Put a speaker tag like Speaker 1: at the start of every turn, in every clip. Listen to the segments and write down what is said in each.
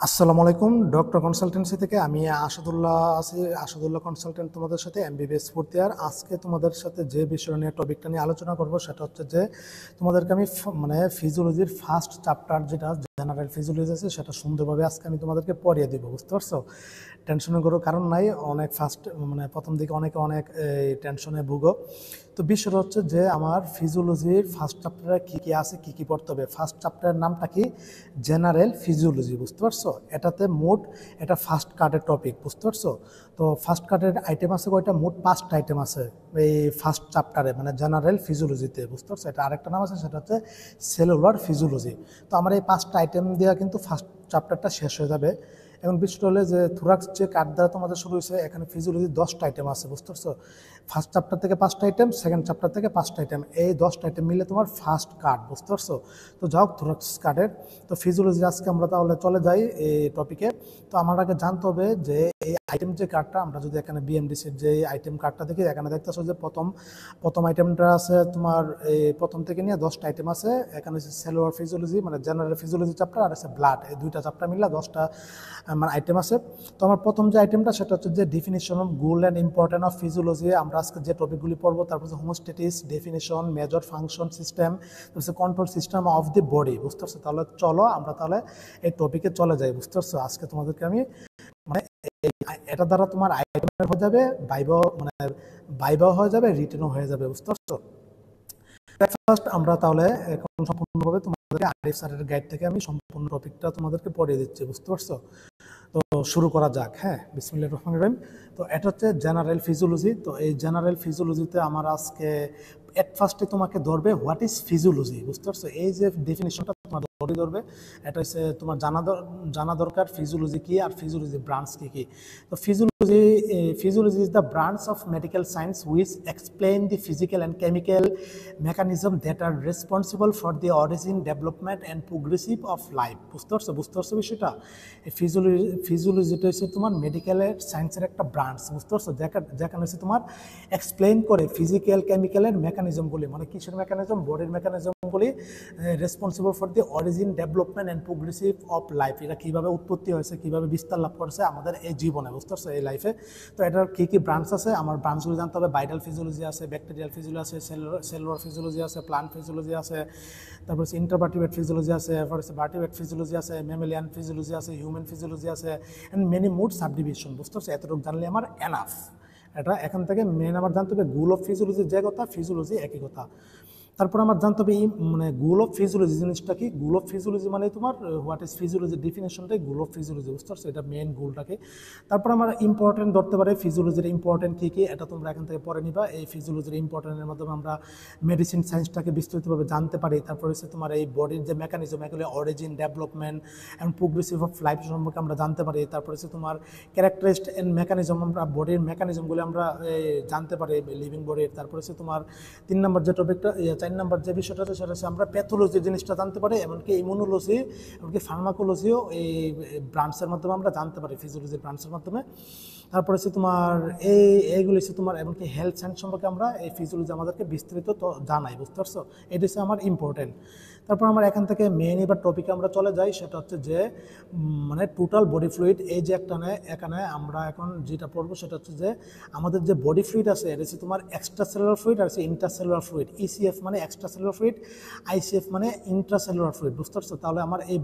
Speaker 1: আসসালামু আলাইকুম। Doctor consultancy থেকে আমি আসাদুল্লাহ আছি। আসাদুল্লাহ কনসালটেন্ট তোমাদের সাথে এমবিবিএস ফোর্থ ইয়ার। আজকে তোমাদের সাথে যে বিষয় নিয়ে টপিকটা নিয়ে আলোচনা করব সেটা হচ্ছে যে তোমাদেরকে আমি ফিজিওলজির ফার্স্ট চ্যাপ্টার যেটা জেনারেল ফিজিওলজি আছে সেটা সুন্দরভাবে আজকে আমি তোমাদেরকে পড়িয়ে দিব। বুঝতে পারছো? টেনশনের কোনো কারণ নাই। অনেক প্রথম দিকে অনেক টেনশনে ভুগো। তো বিষয়টা হচ্ছে যে আমার ফিজিওলজির ফার্স্ট চ্যাপ্টারে কী কী আছে, কী কী পড়তে হবে। ফার্স্ট চ্যাপ্টারের নামটা কি? General physiology. বুঝতে পারছো? এটা ফার্স্ট কার্ডের টপিক। বুঝতে পারছো? তো ফার্স্ট কার্ডের আইটেম আছে কয়টা? মোট 5টা আইটেম আছে এই ফার্স্ট চ্যাপ্টারে, মানে জেনারেল ফিজিওলজিতে। বুঝতে পারছো? এটা আরেকটা নাম আছে, সেটা হচ্ছে সেলুলার ফিজিওলজি। তো আমার এই 5টা আইটেম দিয়ে কিন্তু ফার্স্ট চ্যাপ্টারটা শেষ হয়ে যাবে। এখন বিষয়টা হলে যে থোরাক্স যে কার্ড দ্বারা তোমাদের শুরু হয়েছে, এখানে ফিজিওলজির 10টা আইটেম আছে। বুঝতে পারছো? ফার্স্ট চ্যাপ্টার থেকে 5টা আইটেম, সেকেন্ড চ্যাপ্টার থেকে 5টা আইটেম, এই 10টা আইটেম মিলে তোমার ফার্স্ট কার্ড। বুঝতে পারছো? তো যাও থোরাক্স কার্ডের। তো ফিজিওলজি আজকে আমরা তাহলে চলে যাই এই টপিকে। তো আমার আগে জানতে হবে যে এই আইটেম যে কার্ডটা, আমরা যদি এখানে বিএমডিসির যে আইটেম কার্ডটা দেখি, এখানে দেখতেছো যে প্রথম আইটেমটা আছে তোমার এই প্রথম থেকে নিয়ে 10টা আইটেম আছে। এখানে হচ্ছে সেলুলার ফিজিওলজি মানে জেনারেল ফিজিওলজি চ্যাপ্টার, আর আছে ব্লাড। এই দুইটা চ্যাপ্টার মিলে 10টা মানে আইটেম আছে। তো আমার প্রথম যে আইটেমটা সেটা হচ্ছে যে definition of goal and important of physiology. আমরা আজকে যে টপিকগুলি পড়বো, তারপর হচ্ছে হোমোস্ট্যাটিস, ডেফিনিশন, মেজর ফাংশন সিস্টেম, তারপর control system of the body. বুঝতে পারছো? তাহলে চলো আমরা তাহলে এই টপিকে চলে যাই। বুঝতে পারছো? আজকে তোমাদেরকে আমি মানে এটা দ্বারা তোমার আইটেম হয়ে যাবে, বাইবাও হয়ে যাবে, রিটেনও হয়ে যাবে। বুঝতে পারছো? ফার্স্ট আমরা তাহলে এখন সম্পূর্ণভাবে তোমাদেরকে আরিফ স্যারের গাইড থেকে আমি সম্পূর্ণ টপিকটা তোমাদেরকে পড়িয়ে দিচ্ছি। বুঝতে পারছো? তো শুরু করা যাক। হ্যাঁ, বিসমিল্লাহির রহমানির রহিম। তো এটা হচ্ছে জেনারেল ফিজিওলজি। তো এই জেনারেল ফিজিওলজিতে আমার আজকে এট ফার্স্টে তোমাকে ধরবে হোয়াট ইজ ফিজিওলজি। বুঝতে পারছো? এই যে ডেফিনিশনটা তোমার ধরবে, এটা হচ্ছে তোমার জানা দরকার ফিজিওলজি কি আর ফিজিওলজি ব্রাঞ্চ কি কি। তো physiology is the branch of medical science which explain the physical and chemical mechanism that R responsible for the origin, development and progressive of life. বুঝতে পারছো? বিষয়টা? এই ফিজিওলজিটা হচ্ছে তোমার মেডিকেলের সায়েন্সের একটা ব্রাঞ্চ। বুঝতে পারছো? যেখানে হচ্ছে তোমার এক্সপ্লেইন করে ফিজিক্যাল কেমিক্যালের মেকানিজমগুলি, মানে কিসের মেকানিজম? বডির মেকানিজমগুলি, responsible for the origin, development and progressive of life. এটা কীভাবে উৎপত্তি হয়েছে, কীভাবে বিস্তার লাভ করেছে আমাদের এই জীবনে। বুঝতে পারছো? এই লাইফে। তো এটার কী কী ব্রাঞ্চ আছে আমার ব্রাঞ্চগুলি জানতে হবে। ভাইটাল ফিজিওলজি আছে, ব্যাকটেরিয়াল ফিজিওলজি আছে, সেলুলার ফিজিওলজি আছে, প্লান্ট ফিজিওলজি আছে, তারপর হচ্ছে ইন্টারভার্টিব্রেট ফিজিওলজি আছে, তারপর হচ্ছে ভার্টিব্রেট ফিজিওলজি আছে, ম্যামেলিয়ান ফিজিওলজি আছে, হিউম্যান ফিজিওলজি আছে, অ্যান্ড মেনি মোড সাবডিভিশন। বুঝতে পারছো? এতটুকু জানলে আমার এনাফ। এটা এখান থেকে মেন আমার জানতে হবে গোল অফ ফিজিওলজি যে কথা, ফিজিওলজি একই কথা। তারপর আমার জানতে হবে মানে গোল অফ ফিজিওলজি জিনিসটা কি। গোল অফ ফিজিওলজি মানে তোমার হোয়াট ইজ ফিজিওলজি ডেফিনেশনটাই গোল অফ ফিজিওলজি। বুঝতে পারছো? এটা মেন গোলটাকে। তারপর আমার ইম্পর্টেন্ট ধরতে পারে ফিজিওলজির ইম্পর্টেন্ট কী কী, এটা তোমরা এখান থেকে পড়ে নিবা। এই ফিজিওলজির ইম্পর্টেন্টের মাধ্যমে আমরা মেডিসিন সায়েন্সটাকে বিস্তৃতভাবে জানতে পারি। তারপর হচ্ছে তোমার এই বডির যে মেকানিজম, এগুলো origin, development and progressive of life সম্পর্কে আমরা জানতে পারি। তারপর হচ্ছে তোমার ক্যারেক্টারিস্টিক অ্যান্ড মেকানিজম, আমরা বডির মেকানিজমগুলো আমরা জানতে পারি লিভিং বডির। তারপর হচ্ছে তোমার 3 নম্বর যে টপিকটা, 4 নম্বর যে বিষয়টা আছে সেটা হচ্ছে আমরা প্যাথোলজি জিনিসটা জানতে পারি, এমনকি ইমিউনোলজি, এমনকি ফার্মাকোলজিও এই ব্রাঞ্চের মাধ্যমে আমরা জানতে পারি, ফিজিওলজির ব্রাঞ্চের মাধ্যমে। তারপরে হচ্ছে তোমার এইগুলি হচ্ছে তোমার এমনকি হেলথ সায়েন্স সম্পর্কে আমরা এই ফিজিওলজি আমাদেরকে বিস্তৃত তো জানাই। বুঝতে পারছো? এটা হচ্ছে আমার ইম্পর্টেন্ট। তারপর আমরা এখান থেকে মেন এবার টপিকে আমরা চলে যাই, সেটা হচ্ছে যে মানে টোটাল বডি ফ্লুইড। এই যে এখানে আমরা এখন যেটা পড়বো সেটা হচ্ছে যে আমাদের যে বডি ফ্লুইড আছে, এটা হচ্ছে তোমার এক্সট্রা সেলুলার ফ্লুইড আর হচ্ছে ইন্টারসেলুলার ফ্লুইড। ইসিএফ মানে এক্সট্রা সেলুলার ফ্লুইড, আইসিএফ মানে ইন্ট্রাসেলুলার ফ্লুইড। বুঝতে পারছো? তাহলে আমার এই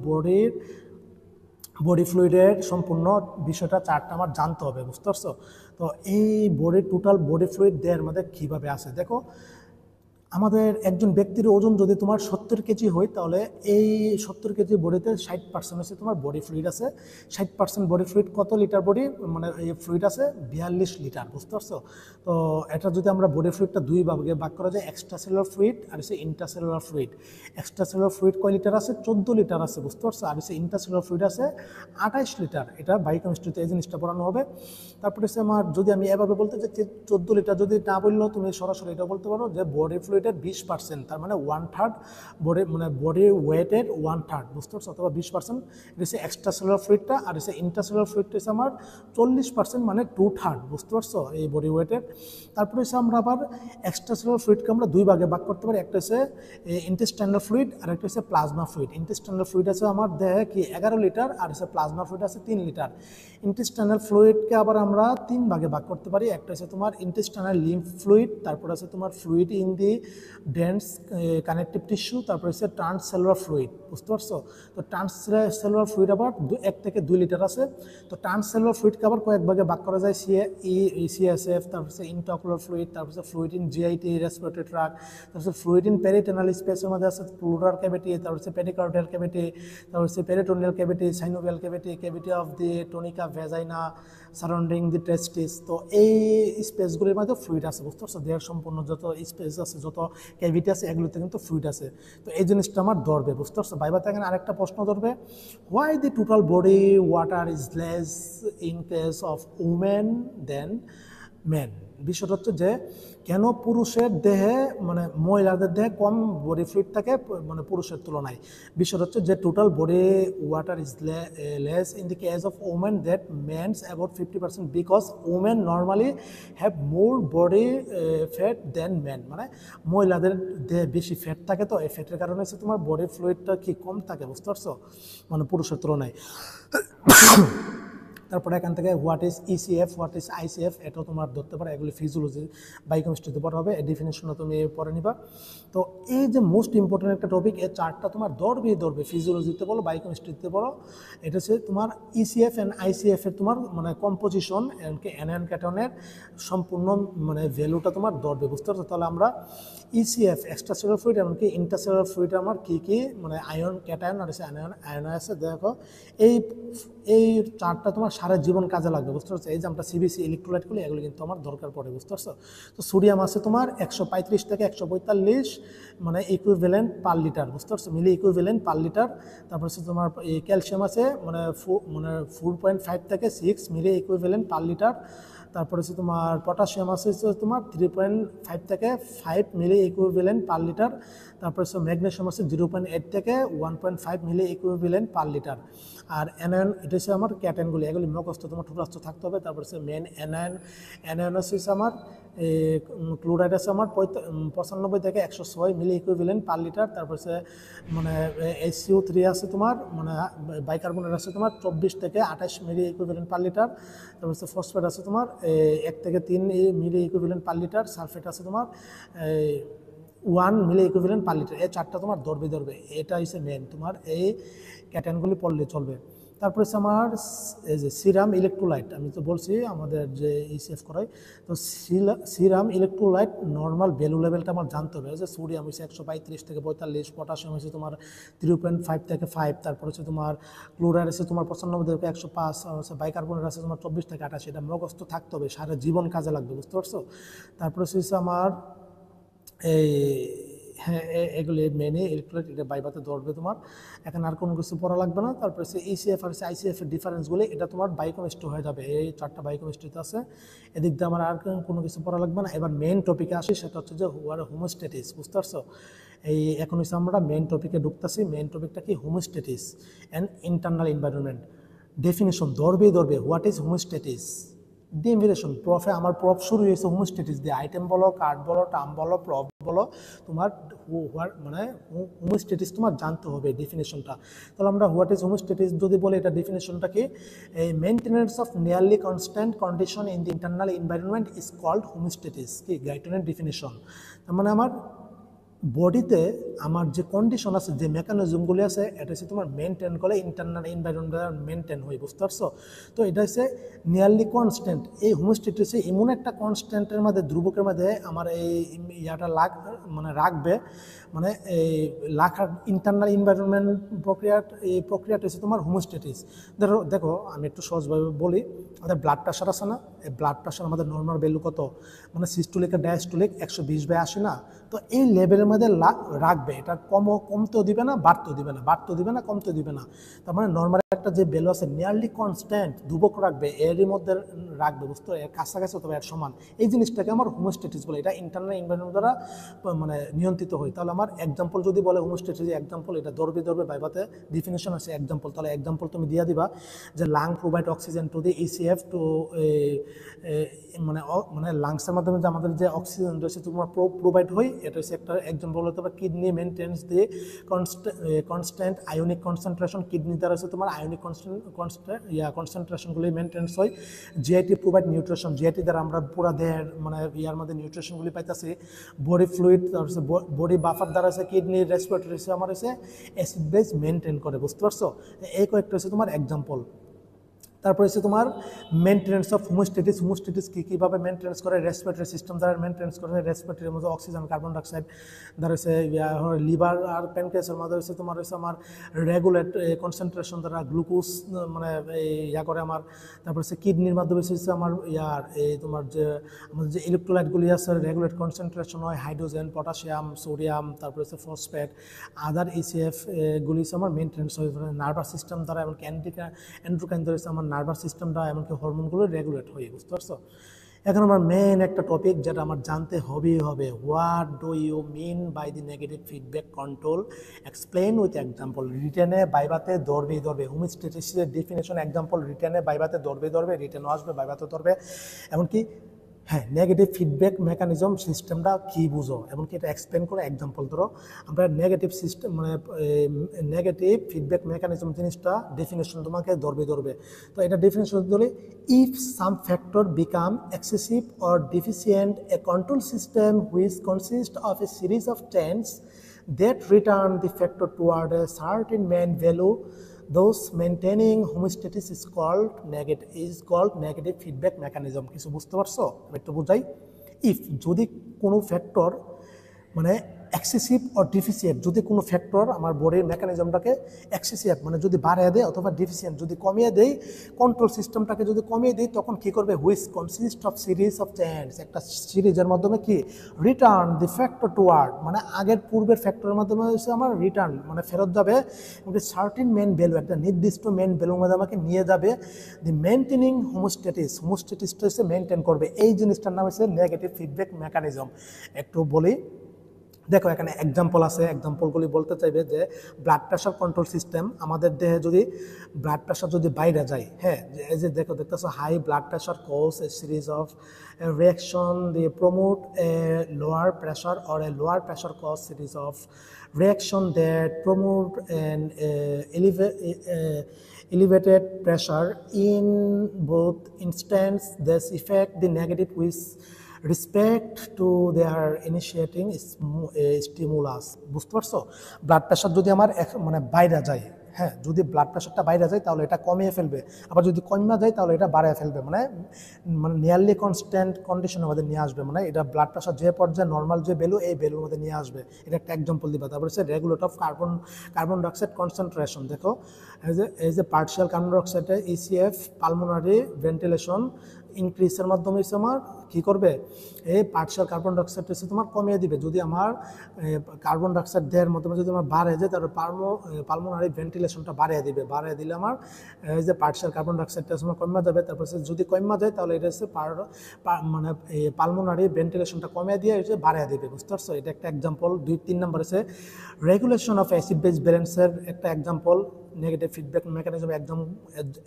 Speaker 1: বডি ফ্লুইডের সম্পূর্ণ বিষয়টা চারটা আমার জানতে হবে। বুঝতে পারছো? তো এই টোটাল বডি ফ্লুইড দেহের মধ্যে কীভাবে আছে দেখো। আমাদের একজন ব্যক্তির ওজন যদি তোমার 70 কেজি হয়, তাহলে এই 70 কেজি বডিতে 60% হচ্ছে তোমার বডি ফ্লুইড আছে। 60% বডি ফ্লুইড কত লিটার বডি মানে এই ফ্লুইড আছে? 42 লিটার। বুঝতে পারছো? তো এটা যদি আমরা বডি ফ্লুইডটা দুই ভাগে ভাগ করা যায়, এক্সট্রা সেলুলার ফ্লুইড আর হচ্ছে intercellular fluid. Extra cellular fluid কয় লিটার আছে? 14 লিটার আছে। বুঝতে পারছো? আর হচ্ছে ইন্টারসেলুলার ফ্লুইড আছে 28 লিটার। এটা বায়োকেমিস্ট্রিতে এই জিনিসটা পড়ানো হবে। তারপরে হচ্ছে আমার যদি আমি এভাবে বলতে চাই 14 লিটার, যদি না বললেও তুমি সরাসরি এটা বলতে পারো যে বডি ফ্লুইড ফ্লুইডের 20%, তার মানে 1/3 বডি মানে বডি ওয়েটের 1/3, বুঝতে পারছো, অথবা 20%। এটা হচ্ছে এক্সট্রা সেলুলার ফ্লুইডটা, আর হচ্ছে ইন্ট্রাসেলুলার ফ্লুইডটা হচ্ছে আমার 40%, মানে 2/3, বুঝতে পারছো, এই বডি ওয়েটের। তারপরে হচ্ছে আমরা আবার এক্সট্রা সেলুলার ফ্লুইডকে আমরা দুই ভাগে ভাগ করতে পারি, একটা হচ্ছে ইন্টেস্টাইনাল ফ্লুইড আর একটা হচ্ছে প্লাজমা ফ্লুইড। ইন্টেস্টাইনাল ফ্লুইড আছে আমার দেহে কি 11 লিটার, আর হচ্ছে প্লাজমা ফ্লুইড আছে 3 লিটার। ইন্টেস্টাইনাল ফ্লুইডকে আবার আমরা 3 ভাগে ভাগ করতে পারি, একটা হচ্ছে তোমার ইন্টেস্টাইনাল লিম্ফ ফ্লুইড, তারপর আছে তোমার fluid in the dense connective tissue, তারপর হচ্ছে ট্রান্সসেলুলার ফ্লুইড, বুঝতে পারছো। তো ট্রান্সসেলুলার ফ্লুইড আবার 1 থেকে 2 লিটার আছে। তো ট্রান্সসেলুলার ফ্লুইডকে আবার কয়েক ভাগে ভাগ করা যায়, সিএসএফ, তারপর হচ্ছে ইন্ট্রাঅকুলার ফ্লুইড, তারপর হচ্ছে fluid in GIT respiratory tract, তারপর হচ্ছে ফ্লুইড ইন পেরিটেনাল স্পেসের মধ্যে আছে প্লুরাল ক্যাভিটি, তারপর হচ্ছে পেরিকার্ডিয়াল ক্যাভিটি, তারপর হচ্ছে peritoneal cavity, synovial cavity, cavity of the tunica vagina surrounding the testis. তো এই স্পেসগুলির মধ্যে ফ্লুইড আছে, বুঝতে পারছো। দেহের সম্পূর্ণ যত স্পেস আছে, যত ক্যাভিটি আছে, এগুলোতে কিন্তু ফ্লুইড আছে। তো এই জিনিসটা আমার ধরবে, বুঝতে পারছো। ভাইবাতে এখানে আরেকটা প্রশ্ন ধরবে, why the total body water is less in case of women than men. বিষয়টা হচ্ছে যে কেন পুরুষের দেহে মানে মহিলাদের দেহে কম বডি ফ্লুইড থাকে মানে পুরুষের তুলনায়। বিষয়টা হচ্ছে যে total body water is less in the case of women that men's about 50%, because women normally have more body fat than men. মানে মহিলাদের দেহে বেশি ফ্যাট থাকে, তো এই ফ্যাটের কারণে হচ্ছে তোমার বডি ফ্লুইডটা কি কম থাকে, বুঝতে পারছো, মানে পুরুষের তুলনায়। তারপরে এখান থেকে what is ECF, what is ICF, এটাও তোমার ধরতে পারো। এগুলি ফিজিওলজি বায়োকেমিস্ট্রিতে পড়া হবে, এই ডেফিনেশনটা তুমি পড়ে নিবা। তো এই যে মোস্ট ইম্পর্টেন্ট একটা টপিক, এই চারটা তোমার ধরবে, ফিজিওলজিতে বলো, বায়োকেমিস্ট্রিতে পড়ো। এটা হচ্ছে তোমার ইসিএফ অ্যান্ড আইসিএফ এর তোমার মানে কম্পোজিশন, এমনকি অ্যানায়ন ক্যাটায়নের সম্পূর্ণ মানে ভ্যালুটা তোমার ধরবে, বুঝতে পারছো। তাহলে আমরা ইসিএফ এক্সট্রা সেলুলার ফ্লুইড, এমনকি ইন্টারসেলুলার ফ্লুইড আমার কী মানে আয়ন ক্যাটায়ন আর আছে আয়ন আছে, দেখো এই চারটা তোমার সারা জীবন কাজে লাগবে, বুঝতে পারছো। এই যে আমরা সিবিসি ইলেকট্রোলাইটগুলি, এগুলো কিন্তু আমার দরকার পড়ে, বুঝতে পারছো। তো সোডিয়াম আছে তোমার 135 থেকে 145 মানে ইকুইভ্যালেন্ট পার লিটার, বুঝতে পারছো, মিলি ইকুইভ্যালেন্ট পার লিটার। তারপর হচ্ছে তোমার এই ক্যালসিয়াম আছে মানে 4.5 থেকে 6 মিলি ইকুইভ্যালেন্ট পার লিটার। তারপর হচ্ছে তোমার পটাশিয়াম আছে তোমার 3.5 থেকে 5 মিলি ইকুইভ্যালেন্ট পার লিটার। তারপর হচ্ছে ম্যাগনেশিয়াম আছে 0.8 থেকে 1.5 মিলি ইকুইভ্যালেন্ট পার লিটার। আর অ্যানায়ন, এটা হচ্ছে আমার ক্যাটায়নগুলি, এগুলি মুখস্থ তোমার ঠোঁটস্থ থাকতে হবে। তারপর হচ্ছে মেন অ্যানায়ন হচ্ছে আমার ক্লোরাইড আছে আমার 95 থেকে 106 মিলি ইকুইভ্যালেন্ট পার লিটার। তারপর হচ্ছে মানে HCO3 আছে তোমার মানে বাইকার্বনেট আছে তোমার 24 থেকে 28 মিলি ইকুইভ্যালেন্ট পার লিটার। তারপর হচ্ছে ফসফেট আছে তোমার 1 থেকে 3 মিলি ইকুইভ্যালেন্ট পার লিটার। সালফেট আছে তোমার 1 মিলি ইকুইভ্যালেন্ট পার লিটার। এই চারটা তোমার ধরবে, এটা হচ্ছে মেন তোমার এই ক্যাটায়নগুলি পড়লে চলবে। তারপরে হচ্ছে আমার এই যে সিরাম ইলেকট্রোলাইট, আমি তো বলছি আমাদের যে ইসিএফ করাই, তো সিরাম ইলেকট্রোলাইট নর্মাল ভ্যালু লেভেলটা আমার জানতে হবে। যে সোডিয়াম হচ্ছে 135 থেকে 45, পটাশিয়াম হচ্ছে তোমার 3.5 থেকে 5, তারপর হচ্ছে তোমার ক্লোরাইড আছে তোমার 95 থেকে 105, হচ্ছে বাইকার্বনেট আছে তোমার 24 থেকে 28। এটা মুখস্থ থাকতে হবে, সারা জীবন কাজে লাগবে, বুঝতে পারছো। তারপর হচ্ছে আমার এই হ্যাঁ এগুলি মেনে ইলেকট্রোলাইট, এটা বাইবাতে ধরবে তোমার, এখানে আর কোনো কিছু পড়া লাগবে না। তারপরে হচ্ছে ইসিএফ আর আইসিএফ এর ডিফারেন্সগুলি, এটা তোমার বায়োকেমিস্ট্রি হয়ে যাবে, এই চারটা বায়োকেমিস্ট্রিতে আছে। এদিক দিয়ে আমার আর কোনো কিছু পড়া লাগবে না। এবার মেন টপিকে আসি, সেটা হচ্ছে যে হোমোস্ট্যাটিস, বুঝতে পারছো। এই এখন হচ্ছে আমরা মেন টপিকে ঢুকতেছি। মেন টপিকটা কি? হোমোস্ট্যাটিস অ্যান্ড ইন্টারনাল এনভায়রনমেন্ট। ডেফিনেশন ধরবে, হোয়াট ইজ হোমোস্ট্যাটিস। ডেফিনেশন প্রফে আমার প্রফ শুরু হয়েছে হোমোস্ট্যাটিস দিয়ে, আইটেম বলো, কার্ড বলো, টার্ম বলো, প্রফ বলো, তোমার মানে হোমোস্ট্যাটিস তোমার জানতে হবে ডেফিনেশনটা। তাহলে আমরা হোয়াট ইজ হোমোস্ট্যাটিস যদি বলি, এটা ডেফিনেশনটা কি? এই maintenance of nearly constant condition in the internal environment is called homeostasis. কি গাইটনের ডেফিনেশন? তার মানে আমার বডিতে আমার যে কন্ডিশন আছে, যে মেকানিজমগুলি আছে, এটা হচ্ছে তোমার মেনটেন করে ইন্টারনাল এনভায়রনমেন্ট মেনটেন হয়, বুঝতে পারছো। তো এটা হচ্ছে নিয়ারলি কনস্ট্যান্ট। এই হোমোস্ট্যাটিস হচ্ছে এমন একটা কনস্ট্যান্টের মধ্যে, ধ্রুবকের মধ্যে আমার এই ইয়াটা মানে রাখবে, মানে এই রাখার ইন্টারনাল এনভায়রনমেন্ট এই প্রক্রিয়াটা হচ্ছে তোমার হোমোস্ট্যাটিস। দেখো আমি একটু সহজভাবে বলি, আমাদের ব্লাড প্রেশার আছে না, এই ব্লাড প্রেশার আমাদের নর্মাল ভ্যালু কত? মানে সিস্টোলিক আর ডায়াস্টোলিক 120/80 না? তো এই লেভেলের মধ্যে রাখবে, এটা কমতেও দিবে না, বাড়তেও দিবে না, কমতেও দিবে না। তার মানে নর্মাল প্রত্যেকটা যে ভ্যালু আছে নিয়ারলি কনস্ট্যান্ট ধ্রুবক রাখবে, এরই মধ্যে রাখবে, বুঝতে এর কাছাকাছি অথবা এর সমান, এই জিনিসটাকে আমার হোমোস্ট্যাটিস বলে। এটা ইন্টারনাল এনভায়রনমেন্ট দ্বারা মানে নিয়ন্ত্রিত হয়। তাহলে আমার এক্সাম্পল যদি বলে হোমোস্ট্যাটিস এক্সাম্পল, এটা ধরবে বাইবাতে ডিফিনিশন আছে এক্সাম্পল। তাহলে এক্সাম্পল তুমি দিয়ে দিবা যে lung provide oxygen to the ECF to মানে লাংসের মাধ্যমে যে আমাদের যে অক্সিজেন রয়েছে তোমার প্রোভাইড হয়, এটা হচ্ছে একটা এক্সাম্পল হতে পারে। কিডনি মেনটেন্স দি কনস্ট্যান্ট আয়নিক কনসেন্ট্রেশন, কিডনি দ্বারা হচ্ছে তোমার আয়নিক কনসেন্ট্রেশনগুলি মেনটেন্স হয়। জিআইটি প্রোভাইড নিউট্রিশন, জিআইটি দ্বারা আমরা পুরা দেহের মানে ইয়ার মধ্যে নিউট্রিশনগুলি পাইতেছি। বডি ফ্লুইড, তারপর বডি বাফার দ্বারা হচ্ছে কিডনি রেসপিরেটরি হচ্ছে আমার হচ্ছে অ্যাসিড বেস মেনটেন করে, বুঝতে পারছো? এই কয়েকটা হচ্ছে তোমার এক্সাম্পল। তারপরে হচ্ছে তোমার মেনটেন্স অফ হোমোস্ট্যাটিস, হোমোস্ট্যাটিস কীভাবে মেনটেন্স করে, রেসপিরেটরি সিস্টেম দ্বারা মেনটেন্স করে। রেসপিরেটরির মধ্যে অক্সিজেন কার্বন ডাইঅক্সাইড দ্বারা হচ্ছে লিভার আর প্যানক্রিয়াসের মধ্যে হচ্ছে তোমার হচ্ছে আমার রেগুলেট কনসেন্ট্রেশন দ্বারা গ্লুকোজ মানে ইয়া করে আমার। তারপর হচ্ছে কিডনির মাধ্যমে হচ্ছে আমার ইয়ার এই তোমার যে আমাদের যে ইলেকট্রোলাইটগুলি আছে রেগুলেট কনসেন্ট্রেশন হয়, হাইড্রোজেন, পটাশিয়াম, সোডিয়াম, তারপরে হচ্ছে ফসফেট, আদার ইসিএফ গুলি হচ্ছে আমার মেনটেন্স হয়। নার্ভাস সিস্টেম দ্বারা এমনকি এন্ড্রোক্রাইন দ্বারা হচ্ছে আমার নার্ভাস সিস্টেমটা এমনকি হরমোনগুলো রেগুলেট হয়, বুঝতে পারছো? এখন আমার মেইন একটা টপিক যেটা আমার জানতে হবে, what do you mean by the negative feedback control, explain with example. রিটেনে বাইবাতে ধরবে, হোমোস্ট্যাটিসের ডেফিনেশন এক্সাম্পল রিটেনে বাইবাতে ধরবে, রিটেনও আসবে, বাইবাতে ধরবে। এমনকি হ্যাঁ নেগেটিভ ফিডব্যাক মেকানিজম সিস্টেমটা কী বুঝো, এমনকি এটা এক্সপ্লেন করে এক্সাম্পল ধরো। আমরা নেগেটিভ সিস্টেম মানে নেগেটিভ ফিডব্যাক মেকানিজম জিনিসটা ডেফিনেশন তোমাকে ধরবে। তো এটা ডেফিনেশন ধরে, if some factor become excessive or deficient A control system which consist of A series of change that return the factor toward a certain mean value, those maintaining homeostasis is called negative feedback mechanism. কিছু বুঝতে পারছো? একটু বুঝাই। If যদি কোনো factor মানে excessive or deficient, যদি কোনো ফ্যাক্টর আমার বডির মেকানিজমটাকে এক্সেসিভ মানে যদি বাড়িয়ে দেয় অথবা ডিফিসিয়েন্ট যদি কমিয়ে দেয়, কন্ট্রোল সিস্টেমটাকে যদি কমিয়ে দেয়, তখন কী করবে? Which consist of series of change, একটা সিরিজের মাধ্যমে কি রিটার্ন দি ফ্যাক্টর টুয়ার্ড মানে আগের পূর্বের ফ্যাক্টরের মাধ্যমে হচ্ছে আমার রিটার্ন মানে ফেরত যাবে সার্টিন মেন ভ্যালু, একটা নির্দিষ্ট মেন ভ্যালুর মধ্যে আমাকে নিয়ে যাবে। দি মেনটেনিং হোমোস্ট্যাটিসটা হচ্ছে মেনটেন করবে। এই জিনিসটার নাম হচ্ছে নেগেটিভ ফিডব্যাক মেকানিজম। একটু বলি, দেখো এখানে এক্সাম্পল আছে, এক্সাম্পলগুলি বলতে চাইবে যে ব্লাড প্রেশার কন্ট্রোল সিস্টেম, আমাদের দেহে যদি ব্লাড প্রেশার যদি বাইরে যায়, হ্যাঁ এই যে দেখতেছো high blood pressure cause a series of reaction the promote a lower pressure or a lower pressure cause series of reaction that promote an elevated pressure. In both instances, this affect the negative with respect to their initiating stimulus. বুঝতে পারছো? Blood pressure যদি আমার মানে বাইরে যায়, হ্যাঁ যদি blood প্রেশারটা বাইরে যায় তাহলে এটা কমিয়ে ফেলবে, আবার যদি কমে যায় তাহলে এটা বাড়িয়ে ফেলবে, মানে নিয়ারলি কনস্ট্যান্ট কন্ডিশনের মধ্যে নিয়ে আসবে, মানে এটা ব্লাড প্রেশার যে পর্যায়ে নর্মাল যে ভ্যালু এই ভ্যালুর মধ্যে নিয়ে আসবে। এটা একটা এক্সাম্পল দিবা। তারপরে হচ্ছে regulate of carbon dioxide concentration. দেখো এই যে পার্শিয়াল কার্বন ডাইঅক্সাইডে ইসিএফ পালমোনারি ভেন্টিলেশন ইনক্রিজের মাধ্যমে হচ্ছে আমার কী করবে? এই পার্শিয়াল কার্বন ডাইঅক্সাইড হচ্ছে তোমার কমিয়ে দিবে। যদি আমার কার্বন ডাইঅক্সাইড দেওয়ার মাধ্যমে যদি আমার বাড়ে যায়, তাহলে পালমোনারি ভেন্টিলেশনটা বাড়িয়ে দিলে আমার এই যে পার্শিয়াল কার্বন ডাইঅক্সাইডটা তোমার কমে যাবে। তারপর যদি কমে যায় তাহলে এটা হচ্ছে মানে পালমোনারি ভেন্টিলেশনটা কমিয়ে দিয়ে হচ্ছে বাড়িয়ে দিবে, বুঝতে পারছো? এটা একটা এক্সাম্পল। 2-3 নম্বর আছে রেগুলেশন অফ অ্যাসিড বেস ব্যালেন্সের একটা example, negative feedback mechanism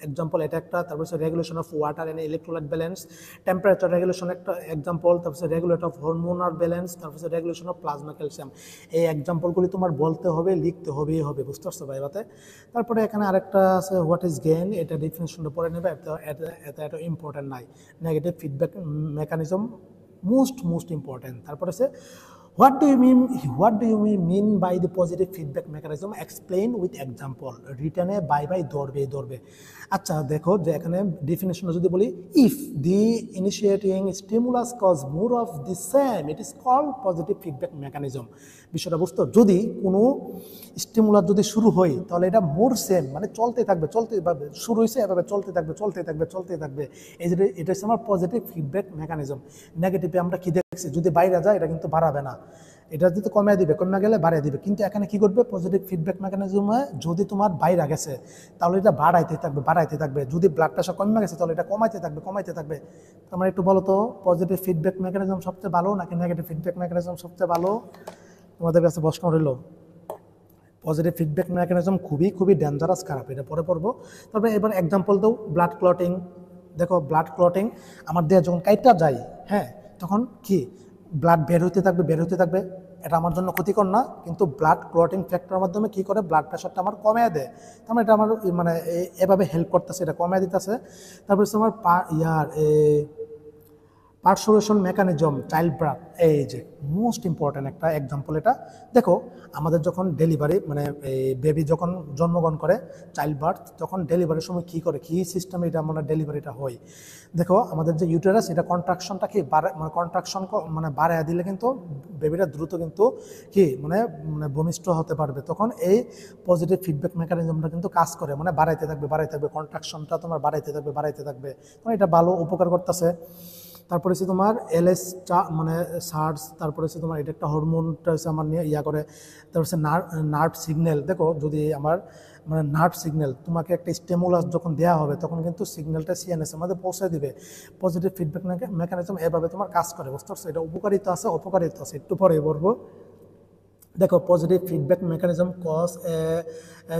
Speaker 1: example এটা একটা। তারপর হচ্ছে regulation of water and electrolyte balance, temperature regulation একটা এক্সাম্পল। তারপর হচ্ছে রেগুলেট অফ হরমোনাল ব্যালেন্স, তারপর হচ্ছে রেগুলেশন অফ প্লাজমা ক্যালসিয়াম। এই এক্সাম্পলগুলি তোমার বলতে হবে, লিখতে হবে, বুঝতে পারছো ভাইবাতে? তারপরে এখানে আরেকটা আছে হোয়াট ইজ গেইন, এটা ডেফিনেশনটা পড়ে নেবে, এটা ইম্পর্টেন্ট নাই। Negative feedback mechanism most important. তারপরে আছে What do you mean by the positive feedback mechanism? Explain with example. Written by ধরবে। আচ্ছা দেখো যে এখানে ডেফিনেশনটা যদি বলি, if the initiating stimulus cause more of the same, it is called positive feedback mechanism. বিষয়টা বুঝতো? যদি কোনো স্টিমুলাস যদি শুরু হয় তাহলে এটা মোর সেম মানে চলতে থাকবে, শুরু হয়েছে এভাবে চলতে থাকবে। এই যে এটা হচ্ছে আমার পজিটিভ ফিডব্যাক মেকানিজম। নেগেটিভে আমরা কি দেখছি? যদি বাইরে যায় এটা কিন্তু বাড়াবে না, এটা যদি কমে দিবে, কমে গেলে বাড়িয়ে দিবে। কিন্তু এখানে কি করবে, পজিটিভ ফিডব্যাক মেকানিজমে যদি তোমার বাইরে গেছে তাহলে এটা বাড়াইতে থাকবে, বাড়াইতে থাকবে। যদি ব্লাড প্রেশার কমে গেছে তাহলে এটা কমাইতে থাকবে, কমাইতে থাকবে। তোমরা একটু বলো তো, পজিটিভ ফিডব্যাক মেকানিজম সবচেয়ে ভালো নাকি নেগেটিভ ফিডব্যাক মেকানিজম সবচেয়ে ভালো? তোমাদের কাছে প্রশ্ন রইল। পজিটিভ ফিডব্যাক মেকানিজম খুবই খুবই ডেঞ্জারাস, খারাপ, এটা পরে পড়বো। তবে এবার এক্সাম্পল দাও, ব্লাড ক্লটিং। দেখো ব্লাড ক্লটিং, আমার দেহে যখন কাইটটা যায়, হ্যাঁ, তখন কি ব্লাড বের হতে থাকবে, বের হতে থাকবে। এটা আমার জন্য ক্ষতিকর না, কিন্তু ব্লাড ক্লটিং ফ্যাক্টরের মাধ্যমে কি করে, ব্লাড প্রেশারটা আমার কমিয়ে দেয়। তার মানে এটা আমার মানে এভাবে হেল্প করতেছে, এটা কমিয়ে দিতেছে। তারপরে হচ্ছে আমার পার্সোরেশন মেকানিজম, চাইল্ড বার্থ, এই যে মোস্ট ইম্পর্ট্যান্ট একটা এক্সাম্পল এটা। দেখো আমাদের যখন ডেলিভারি মানে বেবি যখন জন্মগ্রহণ করে, চাইল্ড বার্থ, তখন ডেলিভারির সময় কী করে, কী সিস্টেমে এটা মানে ডেলিভারিটা হয়। দেখো আমাদের যে ইউটেরাস, এটা কন্ট্রাকশনটা কি মানে কন্ট্রাকশন মানে বাড়ায় দিলে কিন্তু বেবিটা দ্রুত কিন্তু কি মানে ভূমিষ্ঠ হতে পারবে। তখন এই পজিটিভ ফিডব্যাক মেকানিজমটা কিন্তু কাজ করে, মানে বাড়াইতে থাকবে, বাড়াইতে থাকবে, কন্ট্রাকশনটা তোমার বাড়াইতে থাকবে, বাড়াইতে থাকবে। তখন এটা ভালো উপকার করতেছে। তারপরে হচ্ছে তোমার এলএস মানে সার্চ, তারপরে হচ্ছে তোমার এটা একটা হরমোনটা হচ্ছে আমার নিয়ে করে। তারপর হচ্ছে নার্ভ সিগন্যাল। দেখো যদি আমার মানে নার্ভ সিগন্যাল, তোমাকে একটা স্টিমুলাস যখন দেওয়া হবে তখন কিন্তু সিগন্যালটা সিএনএস এর মধ্যে পৌঁছে দিবে। পজিটিভ ফিডব্যাক মেকানিজম এভাবে তোমার কাজ করে, বুঝতে পারছো? এটা উপকারিতা আছে, অপকারিতা আছে, একটু পরে বলবো। দেখো positive feedback mechanism cause A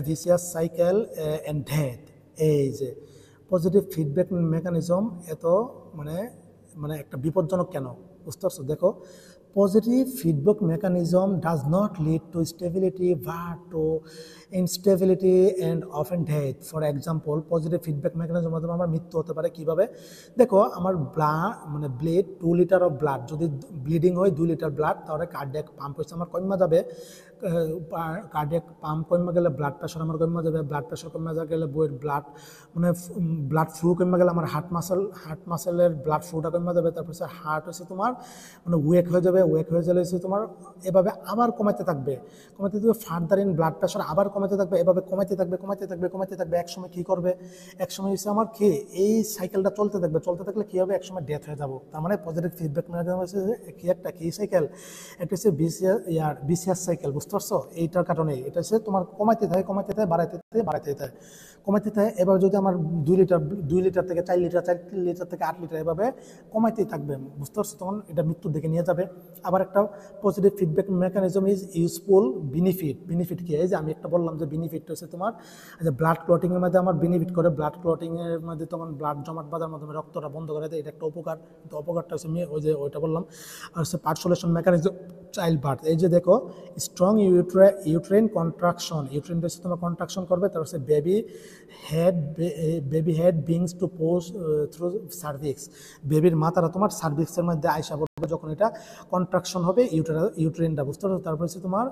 Speaker 1: vicious cycle and death. এই যে পজিটিভ ফিডব্যাক মেকানিজম এত মানে মানে একটা বিপজ্জনক কেন, বুঝতে পারছো? দেখো positive feedback mechanism does not lead to stability but to instability and often death. For example, positive feedback মেকানিজমের মাধ্যমে আমার মৃত্যু হতে পারে। কীভাবে? দেখো আমার মানে ব্লাড 2 লিটার অফ ব্লাড যদি ব্লিডিং হয় 2 লিটার ব্লাড, তাহলে কার্ডিয়াক পাম্প হচ্ছে আমার কমে যাবে। কার্ডিয়াক পাম্প কমে গেলে ব্লাড প্রেশার আমার কমে যাবে, ব্লাড প্রেশার কমে গেলে বইয়ের ব্লাড মানে ব্লাড ফ্লু কমে গেলে আমার হার্ট মাসেলের ব্লাড ফ্লুটা কমে যাবে। তারপর হচ্ছে হার্ট হচ্ছে তোমার মানে ওয়েক হয়ে যাবে, ওয়েক হয়ে গেলে হচ্ছে তোমার এভাবে আবার কমাতে থাকবে, কমাতে থাকবে। ফার্দার ইন ব্লাড প্রেশার আবার কমাতে থাকবে, এভাবে কমাতে থাকবে, কমাতে থাকবে, কমাতে থাকবে। একসময় কী করবে, একসময় হচ্ছে আমার কি এই সাইকেলটা চলতে থাকবে, চলতে থাকলে কী হবে, একসময় ডেথ হয়ে যাবো। তার মানে পজিটিভ ফিডব্যাক মেকানিজম হচ্ছে কি একটা কি সাইকেল, একটা হচ্ছে বিসিআর সাইকেল, বুঝতে পারছো? এইটার কারণে এটা হচ্ছে তোমার কমাইতে থাকে, কমাইতে থাকে, বাড়াইতে থাকে, বাড়াইতে থাকে, কমাইতে থাকে। এবার যদি আমার 2 লিটার থেকে 4 লিটার, 4 লিটার থেকে 8 লিটার এভাবে কমাইতেই থাকবে, বুঝতে পারছো? তখন এটা মৃত্যুর দিকে নিয়ে যাবে। আবার একটা positive feedback mechanism is useful benefit কি, এই যে আমি একটা বললাম যে বেনিফিট হচ্ছে তোমার যে ব্লাড ক্লটিংয়ের মধ্যে আমার বেনিফিট করে, ব্লাড ক্লটিংয়ের মধ্যে তখন ব্লাড জমাট বাঁধার মাধ্যমে রক্তটা বন্ধ করে দেয়, এটা একটা উপকার। কিন্তু অপকারটা হচ্ছে ওই যে ওইটা বললাম। আর হচ্ছে পার্সোলেশন মেকানিজম, চাইল্ড বার্থ। এই যে দেখো স্ট্রং ইউট্রেন কন্ট্রাকশন, ইউট্রেন হচ্ছে তোমার কন্ট্রাকশন করবে। তারপর হচ্ছে baby head begins to pose through cervix, বেবির মাথাটা তোমার সার্ভিক্সের মধ্যে আইসা পড়বে যখন এটা কন্ট্রাকশন হবে ইউট্রেনটা, বুঝতে পারছো? তারপর হচ্ছে তোমার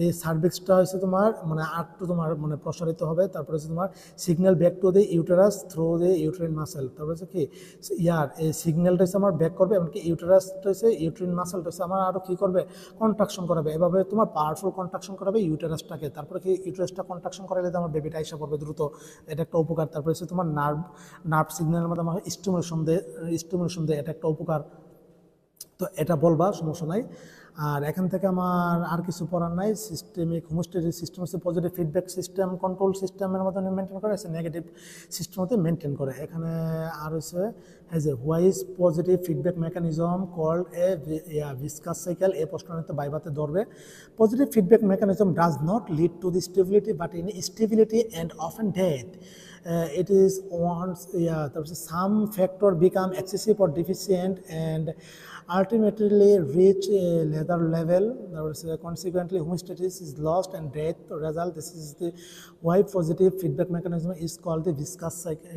Speaker 1: এই সার্ভিক্সটা হচ্ছে তোমার মানে আরটু তোমার মানে প্রসারিত হবে। তারপরে হচ্ছে তোমার signal back to the uterus through the uterine muscle. তারপর হচ্ছে কি এই সিগন্যালটা হচ্ছে আমার ব্যাক করবে, এমনকি ইউটেরাসটা হচ্ছে ইউট্রেন মাসেলটা হচ্ছে আমার আরও কী করবে, কন্ট্রাকশন করাবে। এভাবে তোমার পাওয়ারফুল কন্ট্রাকশন করাবে ইউটেরাসটাকে। তারপরে কি ইউটেরাসটা কন্ট্রাকশন করালে আমার বেবিটা আইসা পড়বে দ্রুত, এটা একটা উপকার। তারপরে হচ্ছে তোমার নার্ভ সিগন্যালের মধ্যে আমার স্টিমুলেশন দেয়, এটা একটা উপকার। তো এটা বলবা, সমস্যা নাই। আর এখান থেকে আমার আর কিছু পড়ার নাই। সিস্টেমিক হোমোস্টেটিক সিস্টেম হচ্ছে পজিটিভ ফিডব্যাক সিস্টেম কন্ট্রোল সিস্টেমের মধ্যে মেনটেন করে, আছে নেগেটিভ সিস্টেম হতে মেনটেন করে। এখানে আর হচ্ছে has a wise positive feedback mechanism called a viscous cycle. এই প্রশ্নটা বাইবাতে ধরবে। Positive feedback mechanism does not lead to the stability but instability and often death. It is once some factor become excessive or deficient and ultimately reach a lethal level. Consequently homeostasis is lost and death result. This is the why positive feedback mechanism is called the viscous cycle,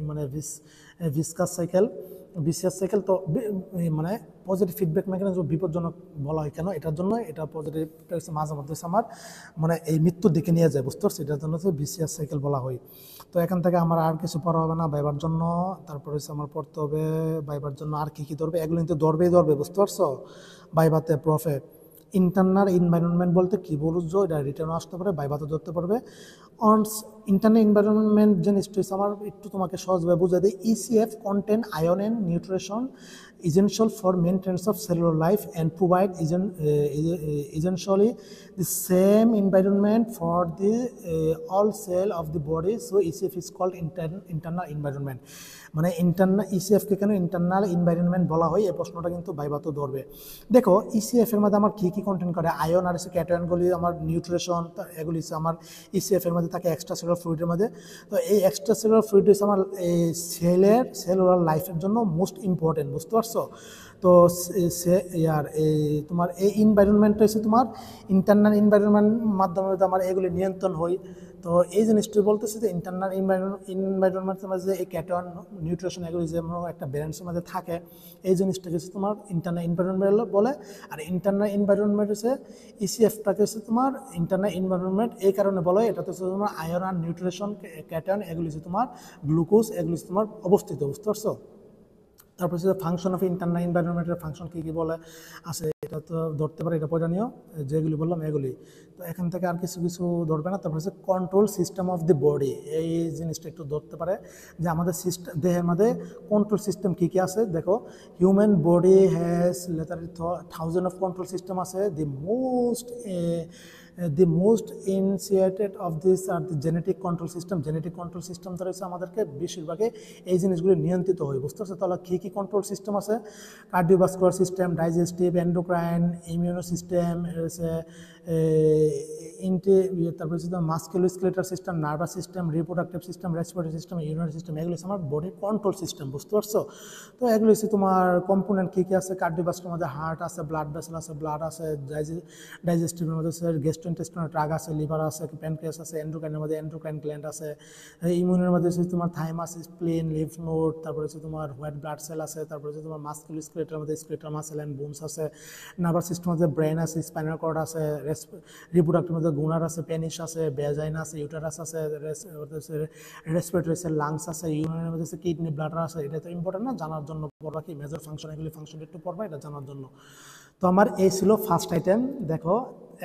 Speaker 1: viscous cycle, vicious cycle. তো মানে positive feedback mechanism বিপজ্জনক বলা হয় কেন, এটার জন্য। এটা পজিটিভটা হচ্ছে মাঝে মধ্যে আমার মানে এই মৃত্যুর দিকে নিয়ে যায়, বুঝতে পারছি? এটার জন্য হচ্ছে ভিসিয়াস সাইকেল বলা হয়। তো এখান থেকে আমার আর কিছু পড়া হবে না ভাইবার জন্য। তারপর হচ্ছে আমার পড়তে হবে ভাইবার জন্য আর কী কী ধরবে, এগুলো কিন্তু ধরবে, বুঝতে পারছো? ভাইবাতে প্রফে ইন্টারনাল এনভায়রনমেন্ট বলতে কী বুঝছো, এটা রিটার্নও আসতে পারে, ভাইবাতে ধরতে পারবে। ইন্টারনাল এনভায়রনমেন্ট জিনিসটা হচ্ছে আমার একটু তোমাকে সহজভাবে বুঝাই দিই। ECF contain ion and nutrition essential for maintenance of cellular life and provide essentially the same environment for the all cell of the body. So ECF is called internal environment. মানে internal ইসিএফকে কেন internal environment বলা হয়, এই প্রশ্নটা কিন্তু ভাইবাতো ধরবে। দেখো ECF এর মধ্যে আমার কী কী কন্টেন্ট করে, আয়ন আর হচ্ছে ক্যাটায়নগুলি, আমার নিউট্রিশন, এগুলি হচ্ছে আমার ইসিএফ এর মধ্যে থাকে এক্সট্রা সেলুলার ফ্লুইডের মধ্যে। তো এই এক্সট্রা সেলুলার ফ্লুইড হচ্ছে আমার এই সেলুলার লাইফের জন্য মোস্ট ইম্পর্টেন্ট, বুঝতে পারছো? তো এই তোমার এই এনভায়রনমেন্টটা হচ্ছে তোমার ইন্টারনাল এনভায়রনমেন্ট মাধ্যমে আমার এগুলি নিয়ন্ত্রণ হয়। তো এই জিনিসটি বলতেছে যে ইন্টারনাল এনভায়রনমেন্টের মাঝে এই ক্যাটন নিউট্রিশন এগুলি যেমন একটা ব্যালেন্সের মধ্যে থাকে, এই জিনিসটাকে হচ্ছে তোমার ইন্টারনাল এনভায়রনমেন্ট বলে। আর ইন্টারনাল এনভায়রনমেন্ট হচ্ছে ইসিএফটাকে হচ্ছে তোমার ইন্টারনাল এনভায়রনমেন্ট এই কারণে বলে, এটাতে হচ্ছে তোমার আয়রন আর নিউট্রিশন ক্যাটন এগুলি হচ্ছে তোমার গ্লুকোজ এগুলি হচ্ছে তোমার অবস্থিত, বুঝতে পারছো? তারপর হচ্ছে ফাংশন অফ ইন্টারনাল এনভায়রনমেন্টের ফাংশন কী কী বলে আছে, এটা তো ধরতে পারে, এটা পড়া নিও যেগুলি বললাম এগুলি। তো এখান থেকে আর কিছু কিছু ধরবে না। তারপর হচ্ছে control system of the body, এই জিনিসটা একটু ধরতে পারে যে আমাদের দেহের মধ্যে কন্ট্রোল সিস্টেম কী কী আছে। দেখো human body has literally 1000 of control system আছে। The most initiated of this are the genetic control system. Genetic control system দ্বারা হচ্ছে আমাদেরকে বেশিরভাগে এই জিনিসগুলি নিয়ন্ত্রিত হয়, বুঝতে পারছো? তাহলে কী কী কন্ট্রোল সিস্টেম আছে, cardiovascular system, digestive, endocrine, immuno system, তারপরে হচ্ছে musculoskeletal system, nervous system, reproductive system, respiratory system, urinary system, এগুলো হচ্ছে আমার বডির কন্ট্রোল সিস্টেম, বুঝতে পারছো? তো এগুলো হচ্ছে তোমার কম্পোনেন্ট কী কী আছে, কার্ডিওভাস্কুলার মধ্যে হার্ট আছে, ব্লাড ভেসেল আছে, ব্লাড আছে, ডাইজেস্টিভের মধ্যে আছে গ্যাস্ট্রোইন্টেস্টাইনাল ট্রাক আছে, লিভার আছে, প্যানক্রিয়াস আছে, এন্ডোক্রাইনের মধ্যে এন্ডোক্রাইন গ্ল্যান্ড আছে, ইমিউনের মধ্যে হচ্ছে তোমার থাইমাস, স্প্লিন, লিম্ফ নোড, তারপরে হচ্ছে তোমার হোয়াইট ব্লাড সেল আছে, তারপরে হচ্ছে তোমার মাস্কুলোস্কেলেটাল মধ্যে স্কেলেটাল মাসেল অ্যান্ড বোনস আছে, নার্ভাস সিস্টেমের মধ্যে ব্রেন আছে, স্পাইনাল কর্ড আছে, রিপ্রোডাক্টিভ মধ্যে গুনার আছে, পেনিস আছে, ভ্যাজাইনা আছে, ইউটারাস আছে, রেসপিরেটরি আছে, লাংস আছে, ইউরিনের মধ্যে আছে কিডনি, ব্লাডার আছে। এটা তো ইম্পর্টেন্ট না, জানার জন্য পড়বা কি মেজর ফাংশন, এগুলি ফাংশন একটু পড়বা এটা জানার জন্য। তো আমার এই ছিল ফার্স্ট আইটেম। দেখো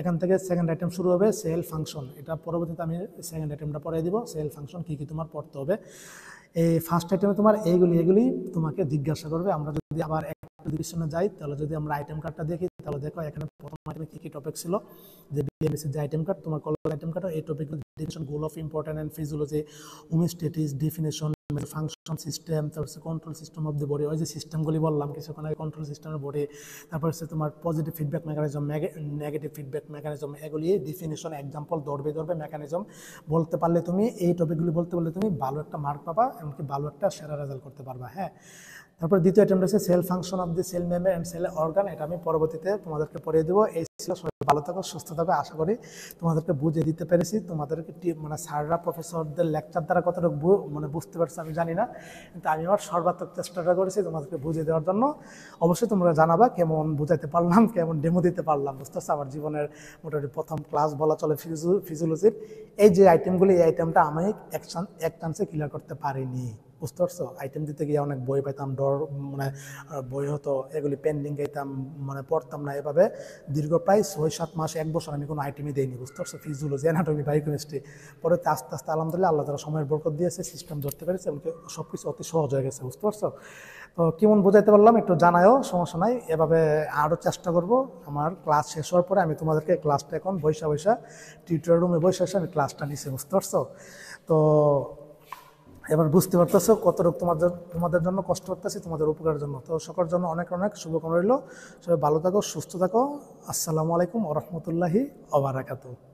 Speaker 1: এখান থেকে সেকেন্ড আইটেম শুরু হবে সেল ফাংশন, এটা পরবর্তীতে আমি সেকেন্ড আইটেমটা পড়াই দিব। সেল ফাংশন কী কী তোমার পড়তে হবে, এই ফার্স্ট আইটেমে তোমার এইগুলি তোমাকে জিজ্ঞাসা করবে। আমরা যদি আবার একটা ডিভিশনে যাই, তাহলে যদি আমরা আইটেম কার্ডটা দেখি, তাহলে দেখো এখানে প্রথম আইটেমে কী কী টপিক ছিল, যে বিএমএসের যে আইটেম কার্ড, তোমার কলেজ আইটেম কার্ড, এই topic definition, goal of important and physiology, হোমিওস্ট্যাটিস, definition, function system, তারপর হচ্ছে control system of the body, ওই যে সিস্টেমগুলি বললাম কিছুক্ষণ আগে, কন্ট্রোল সিস্টেমের বডি, তারপর হচ্ছে তোমার positive feedback mechanism, negative feedback mechanism, এগুলি ডিফিনিশন, এক্সাম্পল, ধরবে মেকানিজম বলতে পারলে তুমি, এই টপিকগুলি বলতে পারলে তুমি ভালো একটা মার্ক পাবা, এমনকি ভালো একটা সেরা রেজাল্ট করতে পারবা। হ্যাঁ, তারপর দ্বিতীয় আইটেমটা হচ্ছে cell function of the cell member and cell organ, এটা আমি পরবর্তীতে তোমাদেরকে পড়িয়ে দেবো। এই ছিল, সবাই ভালো থাকো, সুস্থ থাকো, আশা করি তোমাদেরকে বুঝিয়ে দিতে পেরেছি। তোমাদেরকে মানে স্যাররা প্রফেসরদের লেকচার দ্বারা কতটুকু মানে বুঝতে পারছো আমি জানি না, কিন্তু আমি আমার সর্বাত্মক চেষ্টাটা করেছি তোমাদেরকে বুঝিয়ে দেওয়ার জন্য। অবশ্যই তোমরা জানাবা কেমন বুঝাইতে পারলাম, কেমন ডেমো দিতে পারলাম, বুঝতে পারছো? আমার জীবনের মোটামুটি প্রথম ক্লাস বলা চলে ফিজিওলজির। এই যে আইটেমগুলি, এই আইটেমটা আমি এক চান্সে ক্লিয়ার করতে পারিনি, বুঝতে পারছো? আইটেম দিতে গিয়ে অনেক বই পাইতাম, ডর মানে বই হতো, এগুলি পেন্ডিং গাইতাম, মানে পড়তাম না। এভাবে দীর্ঘ প্রায় 6-7 মাস, 1 বছর আমি কোনো আইটেমই দিইনি, বুঝতে পারছো? ফিজিওলজি, অ্যানাটমি, বায়োকেমিস্ট্রি, পরে আস্তে আস্তে আলহামদুলিল্লাহ আল্লাহ তাআলা সময়ের বরকত দিয়েছে, সিস্টেম ধরতে পেরেছে, এমনকি সব কিছু অতি সহজ হয়ে গেছে, বুঝতে পারছো? তো কেমন বোঝাইতে পারলাম একটু জানায়ও, সমস্যা নাই। এভাবে আরও চেষ্টা করব। আমার ক্লাস শেষ হওয়ার পরে আমি তোমাদেরকে ক্লাসটা এখন বৈশা টিউটর রুমে বসে আমি ক্লাসটা নিচ্ছি, বুঝতে পারছো? তো এবার বুঝতে পারতেছো কতটুকু তোমাদের জন্য কষ্ট করতেছি, তোমাদের উপকারের জন্য। তো সকলের জন্য অনেক অনেক শুভকামনা রইল। সবাই ভালো থাকো, সুস্থ থাকো। আসসালামু আলাইকুম ওয়া রাহমাতুল্লাহি ওয়া বারাকাতুহু।